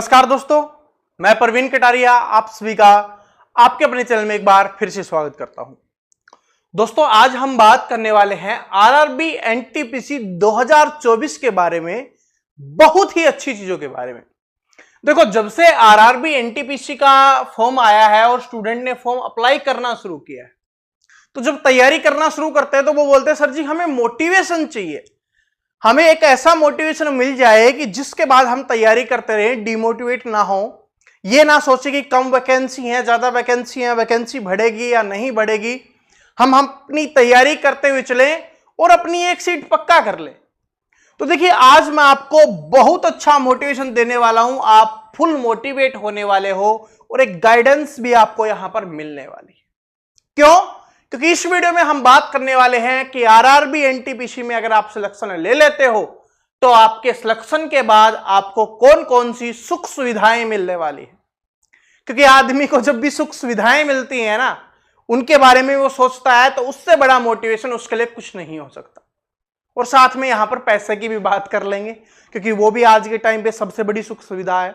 नमस्कार दोस्तों, मैं प्रवीण कटारिया आप सभी का आपके अपने चैनल में एक बार फिर से स्वागत करता हूं। दोस्तों, आज हम बात करने वाले हैं आरआरबी एनटीपीसी 2024 के बारे में, बहुत ही अच्छी चीजों के बारे में। देखो, जब से आरआरबी एनटीपीसी का फॉर्म आया है और स्टूडेंट ने फॉर्म अप्लाई करना शुरू किया है, तो जब तैयारी करना शुरू करते हैं तो वो बोलते हैं सर जी हमें मोटिवेशन चाहिए, हमें एक ऐसा मोटिवेशन मिल जाए कि जिसके बाद हम तैयारी करते रहे, डिमोटिवेट ना हो, ये ना सोचे कि कम वैकेंसी है, ज्यादा वैकेंसी है, वैकेंसी बढ़ेगी या नहीं बढ़ेगी। हम अपनी तैयारी करते हुए चलें और अपनी एक सीट पक्का कर ले। तो देखिए, आज मैं आपको बहुत अच्छा मोटिवेशन देने वाला हूं, आप फुल मोटिवेट होने वाले हो और एक गाइडेंस भी आपको यहां पर मिलने वाली है। क्यों? क्योंकि इस वीडियो में हम बात करने वाले हैं कि आरआरबी एनटीपीसी में अगर आप सिलेक्शन ले लेते हो तो आपके सिलेक्शन के बाद आपको कौन कौन सी सुख सुविधाएं मिलने वाली है। क्योंकि आदमी को जब भी सुख सुविधाएं मिलती हैं ना, उनके बारे में वो सोचता है, तो उससे बड़ा मोटिवेशन उसके लिए कुछ नहीं हो सकता। और साथ में यहां पर पैसे की भी बात कर लेंगे, क्योंकि वो भी आज के टाइम पे सबसे बड़ी सुख सुविधा है।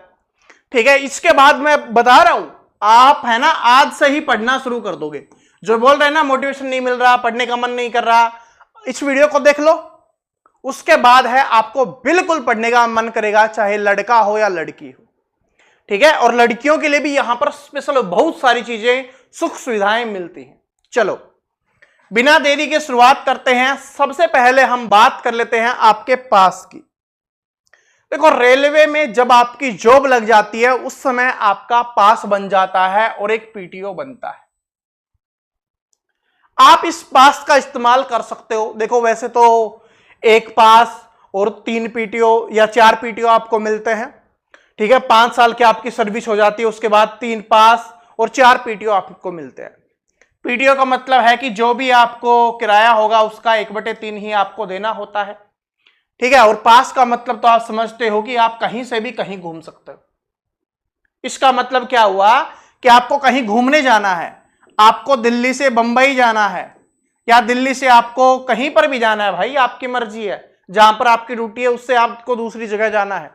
ठीक है, इसके बाद मैं बता रहा हूं, आप है ना आज से ही पढ़ना शुरू कर दोगे। जो बोल रहे हैं ना मोटिवेशन नहीं मिल रहा, पढ़ने का मन नहीं कर रहा, इस वीडियो को देख लो, उसके बाद है आपको बिल्कुल पढ़ने का मन करेगा, चाहे लड़का हो या लड़की हो। ठीक है, और लड़कियों के लिए भी यहां पर स्पेशल बहुत सारी चीजें, सुख सुविधाएं मिलती हैं। चलो बिना देरी के शुरुआत करते हैं। सबसे पहले हम बात कर लेते हैं आपके पास की। देखो, रेलवे में जब आपकी जॉब लग जाती है उस समय आपका पास बन जाता है और एक पीटीओ बनता है। आप इस पास का इस्तेमाल कर सकते हो। देखो, वैसे तो एक पास और 3 पीटीओ या 4 पीटीओ आपको मिलते हैं। ठीक है, 5 साल की आपकी सर्विस हो जाती है, उसके बाद 3 पास और 4 पीटीओ आपको मिलते हैं। पीटीओ का मतलब है कि जो भी आपको किराया होगा उसका 1/3 ही आपको देना होता है। ठीक है, और पास का मतलब तो आप समझते हो कि आप कहीं से भी कहीं घूम सकते हो। इसका मतलब क्या हुआ कि आपको कहीं घूमने जाना है, आपको दिल्ली से बंबई जाना है या दिल्ली से आपको कहीं पर भी जाना है, भाई आपकी मर्जी है, जहां पर आपकी ड्यूटी है उससे आपको दूसरी जगह जाना है,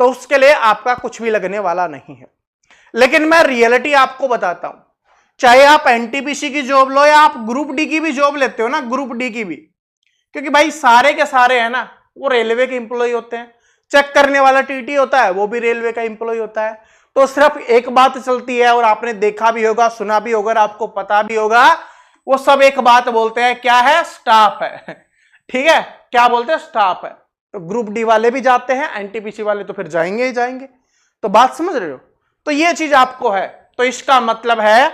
तो उसके लिए आपका कुछ भी लगने वाला नहीं है। लेकिन मैं रियलिटी आपको बताता हूं, चाहे आप एनटीपीसी की जॉब लो या आप ग्रुप डी की भी जॉब लेते हो ना, ग्रुप डी की भी, क्योंकि भाई सारे के सारे है ना वो रेलवे के इंप्लॉय होते हैं। चेक करने वाला टीटी होता है, वो भी रेलवे का इंप्लॉय होता है। तो सिर्फ एक बात चलती है, और आपने देखा भी होगा, सुना भी होगा, आपको पता भी होगा, वो सब एक बात बोलते हैं, क्या है? स्टाफ है। ठीक है, क्या बोलते हैं? स्टाफ है। तो ग्रुप डी वाले भी जाते हैं, एनटीपीसी वाले तो फिर जाएंगे ही जाएंगे। तो बात समझ रहे हो? तो ये चीज आपको है, तो इसका मतलब है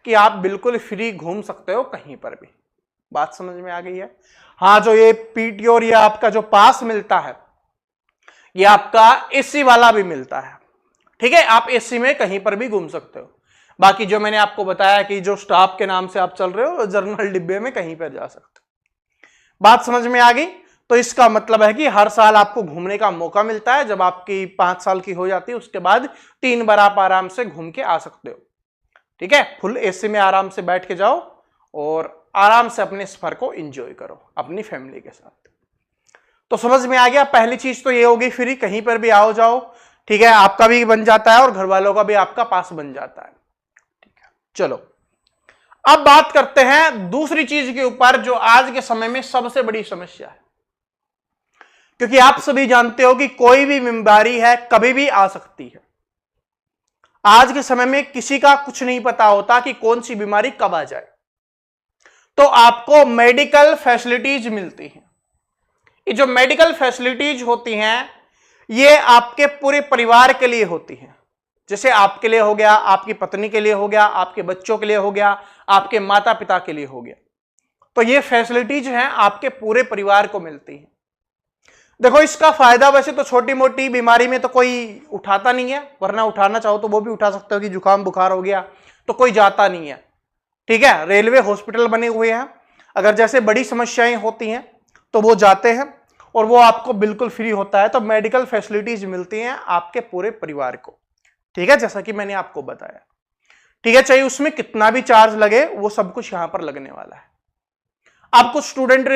कि आप बिल्कुल फ्री घूम सकते हो कहीं पर भी। बात समझ में आ गई है? हाँ, जो ये पीटीओ और ये आपका जो पास मिलता है, ये आपका एसी वाला भी मिलता है। ठीक है, आप एसी में कहीं पर भी घूम सकते हो। बाकी जो मैंने आपको बताया कि जो स्टाफ के नाम से आप चल रहे हो, जर्नल डिब्बे में कहीं पर जा सकते हो। बात समझ में आ गई? तो इसका मतलब है कि हर साल आपको घूमने का मौका मिलता है। जब आपकी 5 साल की हो जाती है उसके बाद 3 बार आप आराम से घूम के आ सकते हो। ठीक है, फुल एसी में आराम से बैठ के जाओ और आराम से अपने सफर को एंजॉय करो अपनी फैमिली के साथ। तो समझ में आ गया? पहली चीज तो ये होगी, फ्री कहीं पर भी आओ जाओ। ठीक है, आपका भी बन जाता है और घर वालों का भी आपका पास बन जाता है। ठीक है, चलो अब बात करते हैं दूसरी चीज के ऊपर, जो आज के समय में सबसे बड़ी समस्या है। क्योंकि आप सभी जानते हो कि कोई भी बीमारी है, कभी भी आ सकती है। आज के समय में किसी का कुछ नहीं पता होता कि कौन सी बीमारी कब आ जाए। तो आपको मेडिकल फैसिलिटीज मिलती हैं। ये जो मेडिकल फैसिलिटीज होती हैं, ये आपके पूरे परिवार के लिए होती हैं। जैसे आपके लिए हो गया, आपकी पत्नी के लिए हो गया, आपके बच्चों के लिए हो गया, आपके माता पिता के लिए हो गया। तो ये फैसिलिटीज हैं आपके पूरे परिवार को मिलती हैं। देखो, इसका फायदा वैसे तो छोटी मोटी बीमारी में तो कोई उठाता नहीं है, वरना उठाना चाहो तो वो भी उठा सकते हो कि जुकाम बुखार हो गया तो कोई जाता नहीं है। ठीक है, रेलवे हॉस्पिटल बने हुए हैं, अगर जैसे बड़ी समस्याएं होती हैं तो वो जाते हैं और वो आपको बिल्कुल फ्री होता है। तो मेडिकल फैसिलिटीज मिलती हैं आपके पूरे परिवार को। ठीक है, जैसा कि मैंने आपको बताया। ठीक है, चाहे उसमें कितना भी चार्ज लगे, वो सब कुछ यहां पर लगने वाला है। अब कुछ स्टूडेंट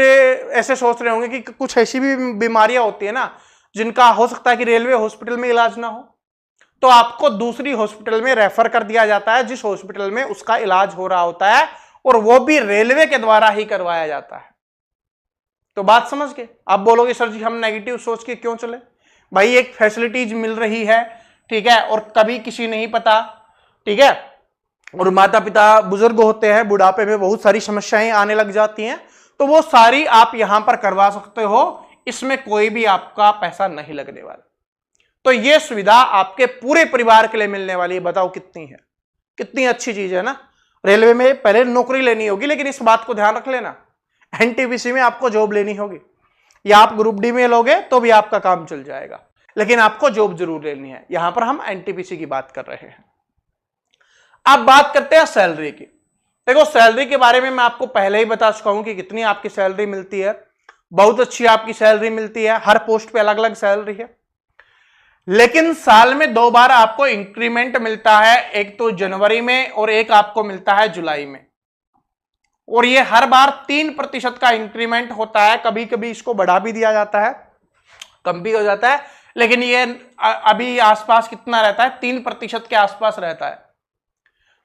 ऐसे सोच रहे होंगे कि कुछ ऐसी भी बीमारियां होती है ना जिनका हो सकता है कि रेलवे हॉस्पिटल में इलाज ना हो, तो आपको दूसरी हॉस्पिटल में रेफर कर दिया जाता है जिस हॉस्पिटल में उसका इलाज हो रहा होता है, और वो भी रेलवे के द्वारा ही करवाया जाता है। तो बात समझ गए। आप बोलोगे सर जी हम नेगेटिव सोच के क्यों चले? भाई एक फैसिलिटीज मिल रही है, ठीक है, और कभी किसी नहीं पता, ठीक है, और माता पिता बुजुर्ग होते हैं, बुढ़ापे में बहुत सारी समस्याएं आने लग जाती हैं, तो वो सारी आप यहां पर करवा सकते हो, इसमें कोई भी आपका पैसा नहीं लगने वाला। तो ये सुविधा आपके पूरे परिवार के लिए मिलने वाली है। बताओ कितनी है, कितनी अच्छी चीज है ना। रेलवे में पहले नौकरी लेनी होगी, लेकिन इस बात को ध्यान रख लेना, एनटीपीसी में आपको जॉब लेनी होगी, या आप ग्रुप डी में लोगे तो भी आपका काम चल जाएगा, लेकिन आपको जॉब जरूर लेनी है। यहां पर हम एनटीपीसी की बात कर रहे हैं। अब बात करते हैं सैलरी की। देखो सैलरी के बारे में मैं आपको पहले ही बता चुका हूं कि कितनी आपकी सैलरी मिलती है। बहुत अच्छी आपकी सैलरी मिलती है, हर पोस्ट पे अलग अलग सैलरी है, लेकिन साल में 2 बार आपको इंक्रीमेंट मिलता है, एक तो जनवरी में और एक आपको मिलता है जुलाई में, और ये हर बार 3% का इंक्रीमेंट होता है। कभी कभी इसको बढ़ा भी दिया जाता है, कम भी हो जाता है, लेकिन ये अभी आसपास कितना रहता है, 3% के आसपास रहता है।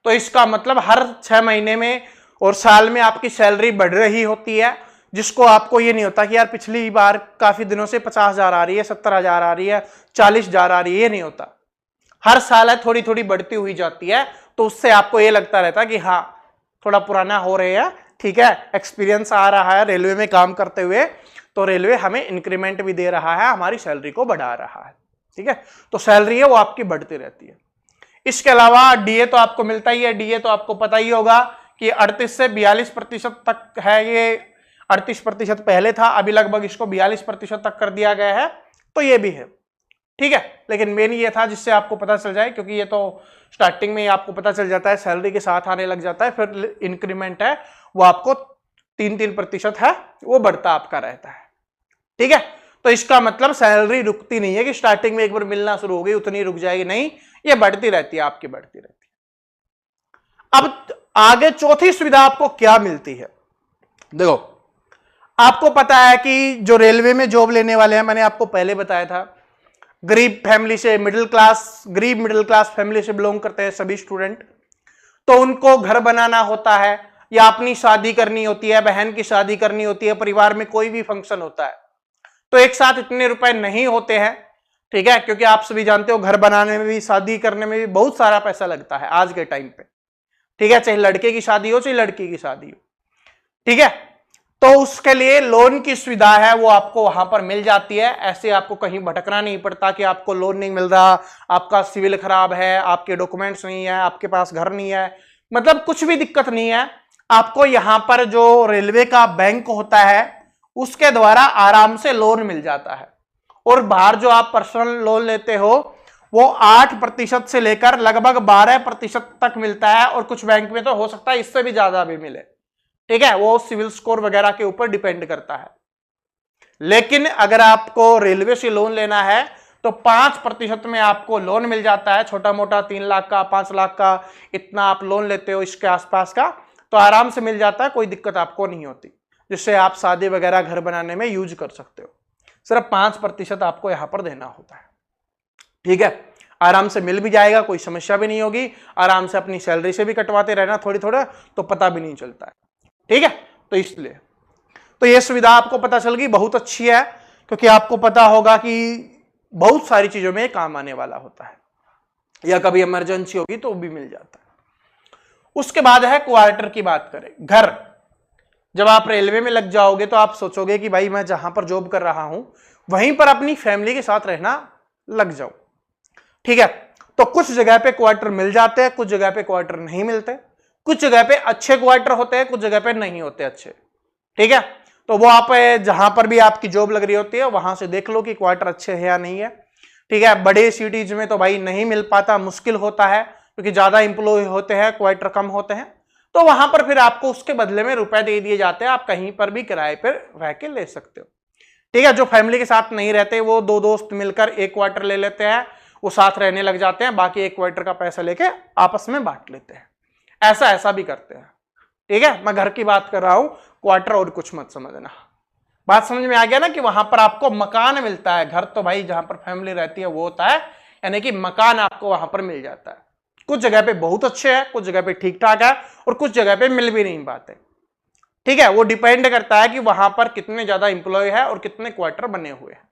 तो इसका मतलब हर 6 महीने में और साल में आपकी सैलरी बढ़ रही होती है, जिसको आपको ये नहीं होता कि यार पिछली बार काफी दिनों से 50,000 आ रही है, 70,000 आ रही है, 40,000 आ रही है, ये नहीं होता। हर साल है थोड़ी थोड़ी बढ़ती हुई जाती है, तो उससे आपको ये लगता रहता है कि हाँ थोड़ा पुराना हो रहे हैं, ठीक है, एक्सपीरियंस आ रहा है रेलवे में काम करते हुए, तो रेलवे हमें इंक्रीमेंट भी दे रहा है, हमारी सैलरी को बढ़ा रहा है, ठीक है। तो सैलरी है वो आपकी बढ़ती रहती है। इसके अलावा डीए तो आपको मिलता ही है। डीए तो आपको पता ही होगा कि 38 से 42% तक है, ये 38% पहले था, अभी लगभग इसको 42% तक कर दिया गया है, तो ये भी है, ठीक है। लेकिन मेन ये था जिससे आपको पता चल जाए, क्योंकि ये तो स्टार्टिंग में ही आपको पता चल जाता है, सैलरी के साथ आने लग जाता है, फिर इंक्रीमेंट है वो आपको 3% है, वो बढ़ता आपका रहता है, ठीक है। तो इसका मतलब सैलरी रुकती नहीं है कि स्टार्टिंग में एक बार मिलना शुरू हो गई उतनी रुक जाएगी, नहीं, ये बढ़ती रहती है, आपकी बढ़ती रहती है। अब आगे चौथी सुविधा आपको क्या मिलती है। देखो आपको पता है कि जो रेलवे में जॉब लेने वाले हैं, मैंने आपको पहले बताया था, गरीब फैमिली से, गरीब मिडिल क्लास फैमिली से बिलोंग करते हैं सभी स्टूडेंट, तो उनको घर बनाना होता है, या अपनी शादी करनी होती है, बहन की शादी करनी होती है, परिवार में कोई भी फंक्शन होता है, तो एक साथ इतने रुपए नहीं होते हैं, ठीक है, क्योंकि आप सभी जानते हो घर बनाने में भी, शादी करने में भी बहुत सारा पैसा लगता है आज के टाइम पे, ठीक है, चाहे लड़के की शादी हो चाहे लड़की की शादी हो, ठीक है। तो उसके लिए लोन की सुविधा है वो आपको वहां पर मिल जाती है। ऐसे आपको कहीं भटकना नहीं पड़ता कि आपको लोन नहीं मिल रहा, आपका सिविल खराब है, आपके डॉक्यूमेंट्स नहीं है, आपके पास घर नहीं है, मतलब कुछ भी दिक्कत नहीं है। आपको यहां पर जो रेलवे का बैंक होता है उसके द्वारा आराम से लोन मिल जाता है, और बाहर जो आप पर्सनल लोन लेते हो वो 8% से लेकर लगभग 12% तक मिलता है, और कुछ बैंक में तो हो सकता है इससे भी ज्यादा भी मिले, ठीक है, वो सिविल स्कोर वगैरह के ऊपर डिपेंड करता है। लेकिन अगर आपको रेलवे से लोन लेना है तो 5% में आपको लोन मिल जाता है, छोटा मोटा 3 लाख का, 5 लाख का, इतना आप लोन लेते हो इसके आसपास का, तो आराम से मिल जाता है, कोई दिक्कत आपको नहीं होती, जिससे आप शादी वगैरह घर बनाने में यूज कर सकते हो। सिर्फ 5% आपको यहां पर देना होता है, ठीक है, आराम से मिल भी जाएगा, कोई समस्या भी नहीं होगी, आराम से अपनी सैलरी से भी कटवाते रहना थोड़ी थोड़ा, तो पता भी नहीं चलता है, ठीक है। तो इसलिए तो यह सुविधा आपको पता चल गई, बहुत अच्छी है, क्योंकि आपको पता होगा कि बहुत सारी चीजों में काम आने वाला होता है, या कभी इमरजेंसी होगी तो भी मिल जाता है। उसके बाद है क्वार्टर की बात करें, घर। जब आप रेलवे में लग जाओगे तो आप सोचोगे कि भाई मैं जहां पर जॉब कर रहा हूं वहीं पर अपनी फैमिली के साथ रहना लग जाऊं, ठीक है। तो कुछ जगह पे क्वार्टर मिल जाते हैं, कुछ जगह पे क्वार्टर नहीं मिलते, कुछ जगह पे अच्छे क्वार्टर होते हैं, कुछ जगह पे नहीं होते अच्छे, ठीक है। तो वो आप जहां पर भी आपकी जॉब लग रही होती है वहां से देख लो कि क्वार्टर अच्छे है या नहीं है, ठीक है। बड़े सिटीज में तो भाई नहीं मिल पाता, मुश्किल होता है, क्योंकि ज्यादा इंप्लॉय होते हैं, क्वार्टर कम होते हैं, तो वहां पर फिर आपको उसके बदले में रुपए दे दिए जाते हैं, आप कहीं पर भी किराए पर रह के ले सकते हो, ठीक है। जो फैमिली के साथ नहीं रहते वो 2 दोस्त मिलकर एक क्वार्टर ले लेते हैं, वो साथ रहने लग जाते हैं, बाकी एक क्वार्टर का पैसा लेके आपस में बांट लेते हैं, ऐसा भी करते हैं, ठीक है। मैं घर की बात कर रहा हूं, क्वार्टर और कुछ मत समझना। बात समझ में आ गया ना कि वहां पर आपको मकान मिलता है, घर तो भाई जहां पर फैमिली रहती है वो होता है, यानी कि मकान आपको वहां पर मिल जाता है। कुछ जगह पे बहुत अच्छे है, कुछ जगह पे ठीक ठाक है, और कुछ जगह पे मिल भी नहीं पाते। ठीक है, वो डिपेंड करता है कि वहां पर कितने ज्यादा इंप्लॉय है और कितने क्वार्टर बने हुए हैं।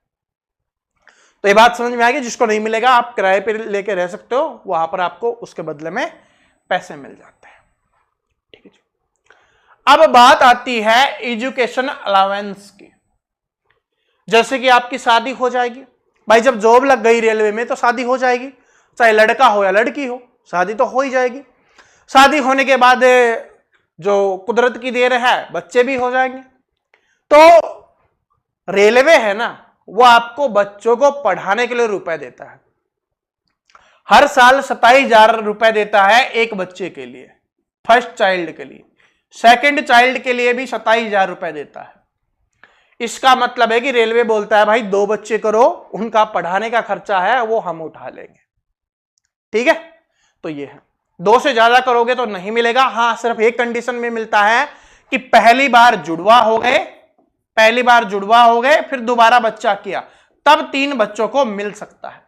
तो ये बात समझ में आ गई। जिसको नहीं मिलेगा आप किराए पे लेके रह सकते हो, वहां पर आपको उसके बदले में पैसे मिल जाते हैं। ठीक है जी। अब बात आती है एजुकेशन अलाउंस की। जैसे कि आपकी शादी हो जाएगी भाई, जब जॉब लग गई रेलवे में तो शादी हो जाएगी, चाहे लड़का हो या लड़की हो, शादी तो हो ही जाएगी। शादी होने के बाद जो कुदरत की देर है बच्चे भी हो जाएंगे। तो रेलवे है ना, वो आपको बच्चों को पढ़ाने के लिए रुपए देता है। हर साल 27,000 रुपए देता है एक बच्चे के लिए, फर्स्ट चाइल्ड के लिए। सेकंड चाइल्ड के लिए भी 27,000 रुपए देता है। इसका मतलब है कि रेलवे बोलता है भाई 2 बच्चे करो, उनका पढ़ाने का खर्चा है वो हम उठा लेंगे। ठीक है, तो ये है। 2 से ज्यादा करोगे तो नहीं मिलेगा। हाँ, सिर्फ एक कंडीशन में मिलता है कि पहली बार जुड़वा हो गए, फिर दोबारा बच्चा किया, तब 3 बच्चों को मिल सकता है।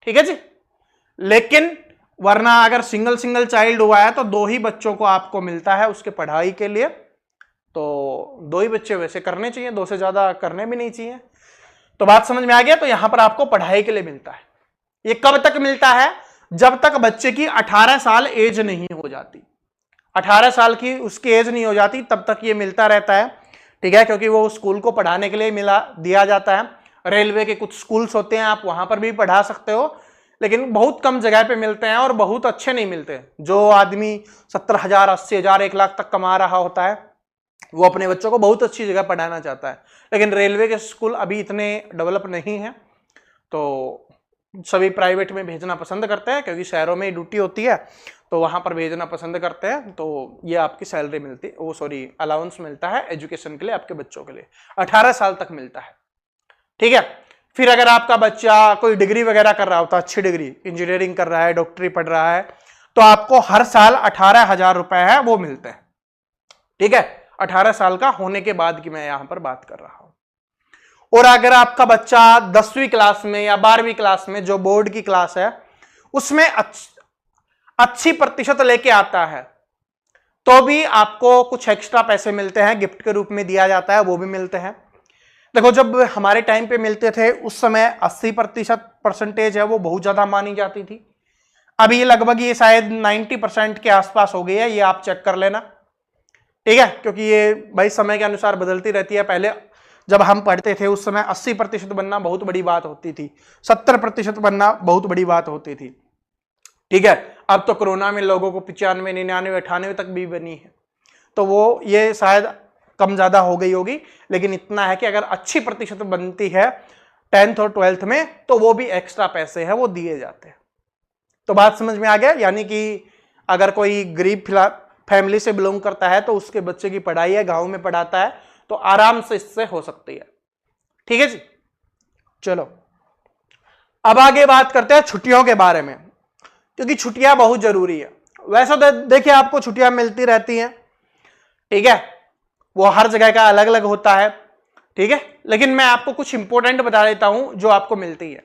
ठीक है जी। लेकिन वरना अगर सिंगल चाइल्ड हुआ है तो 2 ही बच्चों को आपको मिलता है उसके पढ़ाई के लिए। तो 2 ही बच्चे वैसे करने चाहिए, 2 से ज्यादा करने भी नहीं चाहिए। तो बात समझ में आ गया। तो यहां पर आपको पढ़ाई के लिए मिलता है। ये कब तक मिलता है? जब तक बच्चे की 18 साल एज नहीं हो जाती। 18 साल की उसकी एज नहीं हो जाती तब तक ये मिलता रहता है। ठीक है, क्योंकि वो स्कूल को पढ़ाने के लिए दिया जाता है। रेलवे के कुछ स्कूल्स होते हैं, आप वहां पर भी पढ़ा सकते हो, लेकिन बहुत कम जगह पे मिलते हैं और बहुत अच्छे नहीं मिलते। जो आदमी 70,000, 80,000, 1 लाख तक कमा रहा होता है, वो अपने बच्चों को बहुत अच्छी जगह पढ़ाना चाहता है। लेकिन रेलवे के स्कूल अभी इतने डेवलप नहीं है, तो सभी प्राइवेट में भेजना पसंद करते हैं, क्योंकि शहरों में ही ड्यूटी होती है, तो वहां पर भेजना पसंद करते हैं। तो ये आपकी सैलरी मिलती है, वो सॉरी अलाउंस मिलता है एजुकेशन के लिए, आपके बच्चों के लिए 18 साल तक मिलता है। ठीक है। फिर अगर आपका बच्चा कोई डिग्री वगैरह कर रहा होता है, अच्छी डिग्री, इंजीनियरिंग कर रहा है, डॉक्टरी पढ़ रहा है, तो आपको हर साल 18,000 रुपए है वो मिलते हैं। ठीक है, 18 साल का होने के बाद की मैं यहां पर बात कर रहा हूं। और अगर आपका बच्चा 10वीं क्लास में या 12वीं क्लास में, जो बोर्ड की क्लास है, उसमें अच्छी प्रतिशत लेके आता है, तो भी आपको कुछ एक्स्ट्रा पैसे मिलते हैं, गिफ्ट के रूप में दिया जाता है, वो भी मिलते हैं। देखो, जब हमारे टाइम पे मिलते थे उस समय 80% परसेंटेज है वो बहुत ज्यादा मानी जाती थी। अभी लगभग ये शायद 90% के आसपास हो गई है, ये आप चेक कर लेना। ठीक है, क्योंकि ये भाई समय के अनुसार बदलती रहती है। पहले जब हम पढ़ते थे उस समय 80% बनना बहुत बड़ी बात होती थी, 70% बनना बहुत बड़ी बात होती थी। ठीक है, अब तो कोरोना में लोगों को 95, 99, 98 तक भी बनी है, तो वो ये शायद कम ज्यादा हो गई होगी। लेकिन इतना है कि अगर अच्छी प्रतिशत बनती है 10th और 12th में, तो वो भी एक्स्ट्रा पैसे हैं वो दिए जाते हैं। तो बात समझ में आ गया। यानी कि अगर कोई गरीब फैमिली से बिलोंग करता है तो उसके बच्चे की पढ़ाई है, गांव में पढ़ाता है, तो आराम से इससे हो सकती है। ठीक है जी। चलो अब आगे बात करते हैं छुट्टियों के बारे में, क्योंकि छुट्टियां बहुत जरूरी है। वैसे तो देखिए आपको छुट्टियां मिलती रहती हैं, ठीक है, वो हर जगह का अलग अलग होता है। ठीक है, लेकिन मैं आपको कुछ इंपॉर्टेंट बता देता हूं जो आपको मिलती है।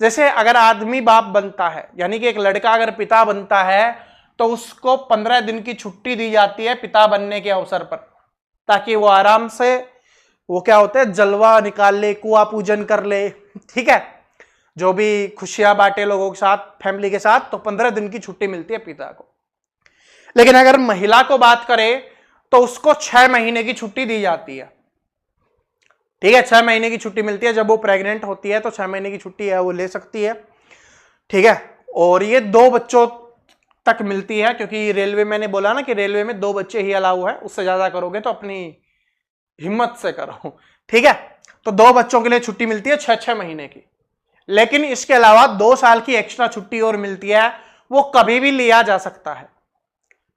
जैसे अगर आदमी बाप बनता है, यानी कि एक लड़का अगर पिता बनता है, तो उसको 15 दिन की छुट्टी दी जाती है पिता बनने के अवसर पर, ताकि वो आराम से, वो क्या होता है, जलवा निकाल ले, कुआं पूजन कर ले। ठीक है, जो भी खुशियां बांटे लोगों के साथ, फैमिली के साथ, तो 15 दिन की छुट्टी मिलती है पिता को। लेकिन अगर महिला को बात करें तो उसको 6 महीने की छुट्टी दी जाती है। ठीक है, 6 महीने की छुट्टी मिलती है। जब वो प्रेग्नेंट होती है तो 6 महीने की छुट्टी है वो ले सकती है। ठीक है, और ये 2 बच्चों तक मिलती है, क्योंकि रेलवे, मैंने बोला ना कि रेलवे में 2 बच्चे ही अलाउ है, उससे ज्यादा करोगे तो अपनी हिम्मत से करो। ठीक है, तो 2 बच्चों के लिए छुट्टी मिलती है 6-6 महीने की। लेकिन इसके अलावा 2 साल की एक्स्ट्रा छुट्टी और मिलती है, वो कभी भी लिया जा सकता है।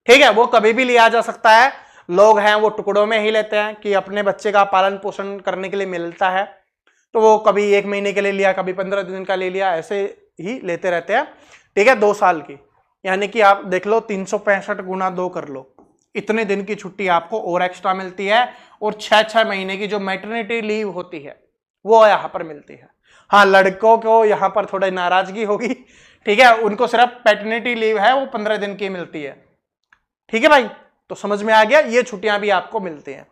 ठीक है, वो कभी भी लिया जा सकता है। लोग हैं वो टुकड़ों में ही लेते हैं कि अपने बच्चे का पालन पोषण करने के लिए मिलता है, तो वो कभी 1 महीने के लिए लिया, कभी 15 दिन का ले लिया, ऐसे ही लेते रहते हैं। ठीक है, 2 साल की, यानी कि आप देख लो 365 गुना 2 कर लो, इतने दिन की छुट्टी आपको और एक्स्ट्रा मिलती है। और 6-6 महीने की जो मैटरनिटी लीव होती है वो यहां पर मिलती है। हाँ, लड़कों को यहां पर थोड़ी नाराजगी होगी, ठीक है, उनको सिर्फ पैटर्निटी लीव है वो 15 दिन की मिलती है, ठीक है भाई। तो समझ में आ गया, ये छुट्टियां भी आपको मिलती हैं,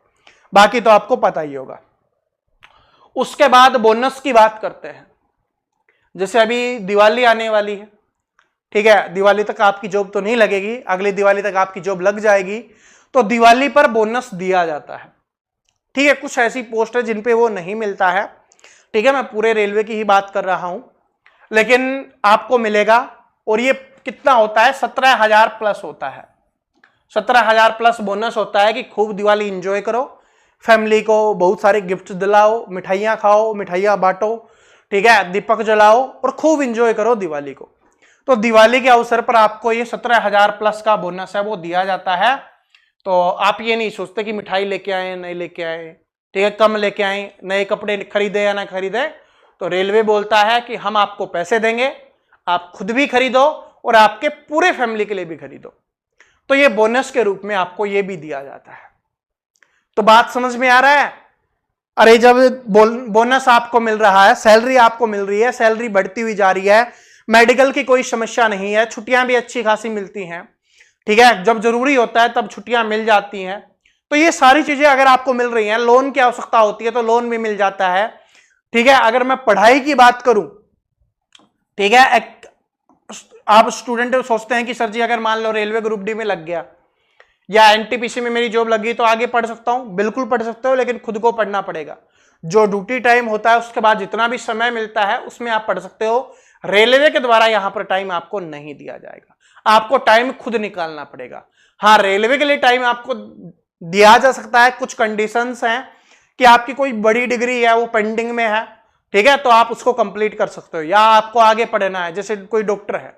बाकी तो आपको पता ही होगा। उसके बाद बोनस की बात करते हैं। जैसे अभी दिवाली आने वाली है, ठीक है, दिवाली तक आपकी जॉब तो नहीं लगेगी, अगली दिवाली तक आपकी जॉब लग जाएगी, तो दिवाली पर बोनस दिया जाता है, ठीक है। कुछ ऐसी पोस्ट है जिन पे वो नहीं मिलता है, ठीक है, मैं पूरे रेलवे की ही बात कर रहा हूं, लेकिन आपको मिलेगा। और ये कितना होता है, 17,000 प्लस होता है, 17,000 प्लस बोनस होता है कि खूब दिवाली एंजॉय करो, फैमिली को बहुत सारे गिफ्ट दिलाओ, मिठाइयां खाओ, मिठाइयां बांटो, ठीक है, दीपक जलाओ और खूब एंजॉय करो दिवाली को। तो दिवाली के अवसर पर आपको ये 17,000 प्लस का बोनस है वो दिया जाता है। तो आप ये नहीं सोचते कि मिठाई लेके आए नहीं लेके आए, ठीक है, कम लेके आए, नए कपड़े खरीदे या ना खरीदे, तो रेलवे बोलता है कि हम आपको पैसे देंगे, आप खुद भी खरीदो और आपके पूरे फैमिली के लिए भी खरीदो। तो ये बोनस के रूप में आपको ये भी दिया जाता है। तो बात समझ में आ रहा है? अरे जब बोनस आपको मिल रहा है, सैलरी आपको मिल रही है, सैलरी बढ़ती हुई जा रही है, मेडिकल की कोई समस्या नहीं है, छुट्टियां भी अच्छी खासी मिलती हैं, ठीक है, जब जरूरी होता है तब छुट्टियां मिल जाती हैं, तो ये सारी चीजें अगर आपको मिल रही हैं, लोन की आवश्यकता होती है तो लोन भी मिल जाता है, ठीक है। अगर मैं पढ़ाई की बात करूं, ठीक है, आप स्टूडेंट सोचते हैं कि सर जी अगर मान लो रेलवे ग्रुप डी में लग गया या एनटीपीसी में मेरी जॉब लगी तो आगे पढ़ सकता हूं, बिल्कुल पढ़ सकते हो, लेकिन खुद को पढ़ना पड़ेगा। जो ड्यूटी टाइम होता है उसके बाद जितना भी समय मिलता है उसमें आप पढ़ सकते हो, रेलवे के द्वारा यहां पर टाइम आपको नहीं दिया जाएगा, आपको टाइम खुद निकालना पड़ेगा। हाँ, रेलवे के लिए टाइम आपको दिया जा सकता है, कुछ कंडीशंस हैं कि आपकी कोई बड़ी डिग्री है वो पेंडिंग में है, ठीक है, तो आप उसको कंप्लीट कर सकते हो, या आपको आगे पढ़ना है, जैसे कोई डॉक्टर है,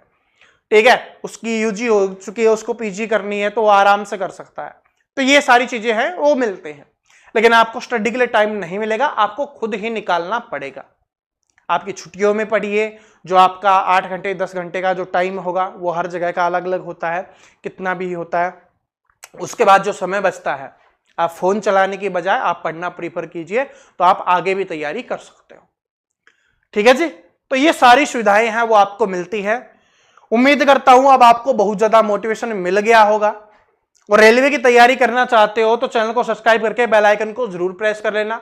ठीक है, उसकी यूजी हो चुकी है, उसको पीजी करनी है तो वो आराम से कर सकता है। तो ये सारी चीजें हैं वो मिलते हैं, लेकिन आपको स्टडी के लिए टाइम नहीं मिलेगा, आपको खुद ही निकालना पड़ेगा। आपकी छुट्टियों में पढ़िए, जो आपका 8 घंटे 10 घंटे का जो टाइम होगा वो हर जगह का अलग अलग होता है, कितना भी होता है। उसके बाद जो समय बचता है, आप फोन चलाने की बजाय आप पढ़ना प्रीफर कीजिए, तो आप आगे भी तैयारी कर सकते हो, ठीक है जी। तो ये सारी सुविधाएं हैं वो आपको मिलती है। उम्मीद करता हूं अब आपको बहुत ज्यादा मोटिवेशन मिल गया होगा, और रेलवे की तैयारी करना चाहते हो तो चैनल को सब्सक्राइब करके बेल आइकन को जरूर प्रेस कर लेना,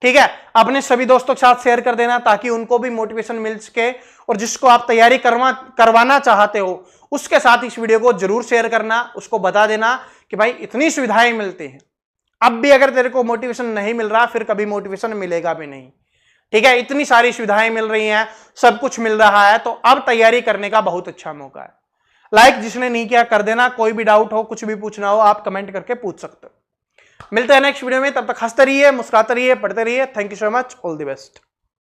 ठीक है। अपने सभी दोस्तों के साथ शेयर कर देना ताकि उनको भी मोटिवेशन मिल सके, और जिसको आप तैयारी करवाना चाहते हो उसके साथ इस वीडियो को जरूर शेयर करना, उसको बता देना कि भाई इतनी सुविधाएं मिलती हैं, अब भी अगर तेरे को मोटिवेशन नहीं मिल रहा फिर कभी मोटिवेशन मिलेगा भी नहीं, ठीक है। इतनी सारी सुविधाएं मिल रही हैं, सब कुछ मिल रहा है, तो अब तैयारी करने का बहुत अच्छा मौका है। लाइक जिसने नहीं किया कर देना, कोई भी डाउट हो, कुछ भी पूछना हो आप कमेंट करके पूछ सकते हो। मिलते हैं नेक्स्ट वीडियो में, तब तक हंसते रहिए, मुस्कुराते रहिए, पढ़ते रहिए। Thank you so much, all the best.